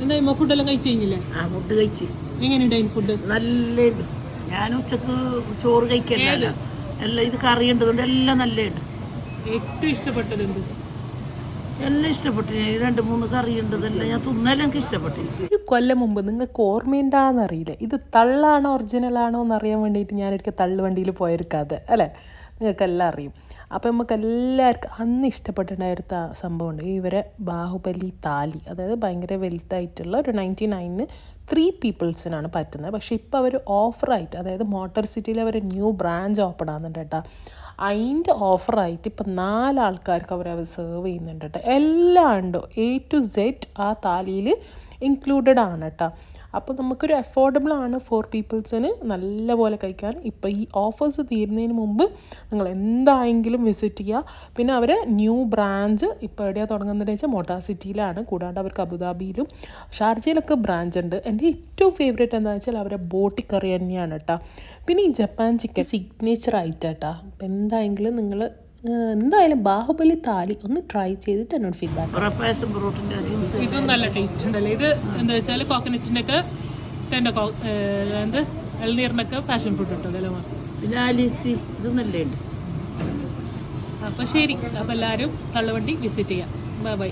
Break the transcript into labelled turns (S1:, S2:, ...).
S1: എന്താ ഫുഡെല്ലാം കഴിച്ചു കഴിഞ്ഞില്ലേ?
S2: ആ ഫുഡ് കഴിച്ച്.
S1: എങ്ങനെയുണ്ടായിരുന്നു ഫുഡ്?
S2: നല്ല. ഞാൻ ഉച്ചക്ക് ചോറ് കഴിക്കല്ല, എല്ലാം ഇത് കറി ഉണ്ടതുകൊണ്ട് എല്ലാം നല്ലുണ്ട്.
S1: ഏറ്റവും ഇഷ്ടപ്പെട്ടതുണ്ട്?
S2: എല്ലാം ഇഷ്ടപ്പെട്ടു. 2-3 കറി ഉണ്ടതെല്ലാം ഞാൻ തിന്നാലും എനിക്ക് ഇഷ്ടപ്പെട്ടു.
S3: ഒരു കൊല്ലം മുമ്പ് നിങ്ങൾക്ക് ഓർമ്മയുണ്ടാന്നറിയില്ല, ഇത് തള്ളാണോ ഒറിജിനലാണോ എന്നറിയാൻ വേണ്ടിയിട്ട് ഞാനൊരിക്കൽ തള്ളുവണ്ടിയിൽ പോയൊരു കഥ അല്ലേ, നിങ്ങൾക്കെല്ലാം അറിയും. അപ്പോൾ നമുക്ക് എല്ലാവർക്കും അന്ന് ഇഷ്ടപ്പെട്ടിട്ടുണ്ടായിരുന്ന സംഭവമുണ്ട്, ഇവരെ ബാഹുബലി താലി. അതായത് ഭയങ്കര വലുതായിട്ടുള്ള ഒരു 99-ന് 3 പീപ്പിൾസിനാണ് പറ്റുന്നത്. പക്ഷേ ഇപ്പോൾ അവർ ഓഫറായിട്ട്, അതായത് മോട്ടോർ സിറ്റിയിൽ അവർ ന്യൂ ബ്രാഞ്ച് ഓപ്പൺ ആകുന്നുണ്ട് കേട്ടോ. അതിൻ്റെ ഓഫറായിട്ട് ഇപ്പം 4 ആൾക്കാർക്ക് അവർ സെർവ് ചെയ്യുന്നുണ്ട് കേട്ടോ. എല്ലാം ഉണ്ടോ A to Z ആ താലിയിൽ ഇൻക്ലൂഡഡ് ആണ് കേട്ടോ. അപ്പോൾ നമുക്കൊരു അഫോർഡബിൾ ആണ് 4 പീപ്പിൾസിന് നല്ലപോലെ കഴിക്കാൻ. ഇപ്പോൾ ഈ ഓഫേഴ്സ് തീരുന്നതിന് മുമ്പ് നിങ്ങൾ എന്തായെങ്കിലും വിസിറ്റ് ചെയ്യുക. പിന്നെ അവർ ന്യൂ ബ്രാഞ്ച് ഇപ്പോൾ എവിടെയാണ് തുടങ്ങുന്നതെന്ന് വെച്ചാൽ മോട്ടാർ സിറ്റിയിലാണ്. കൂടാണ്ട് അവർക്ക് അബുദാബിയിലും ഷാർജയിലൊക്കെ ബ്രാഞ്ച് ഉണ്ട്. എൻ്റെ ഏറ്റവും ഫേവറേറ്റ് എന്താണെന്ന് വെച്ചാൽ അവരെ ബോട്ടി കറി തന്നെയാണ് കേട്ടോ. പിന്നെ ഈ ജപ്പാൻ ചിക്കൻ സിഗ്നേച്ചർ ആയിട്ട് കേട്ടോ. അപ്പോൾ എന്തായാലും ബാഹുബലി താലി ഒന്ന് ട്രൈ ചെയ്തിട്ട് എന്നോട് ഫീഡ്ബാക്ക്.
S1: ഇതും നല്ല ടേസ്റ്റ് ഉണ്ടല്ലേ. ഇത് എന്താ വെച്ചാൽ കോക്കനറ്റിൻ്റെ ഒക്കെ ഇളനീറിനൊക്കെ പാഷൻ ഫ്രൂട്ട് ഇട്ടതല്ലേ.
S2: പിന്നെ ആലീസി ഇത് നല്ലുണ്ട്.
S1: അപ്പോൾ ശരി, അപ്പോൾ എല്ലാവരും തള്ളുവണ്ടി വിസിറ്റ് ചെയ്യാം. Bye bye.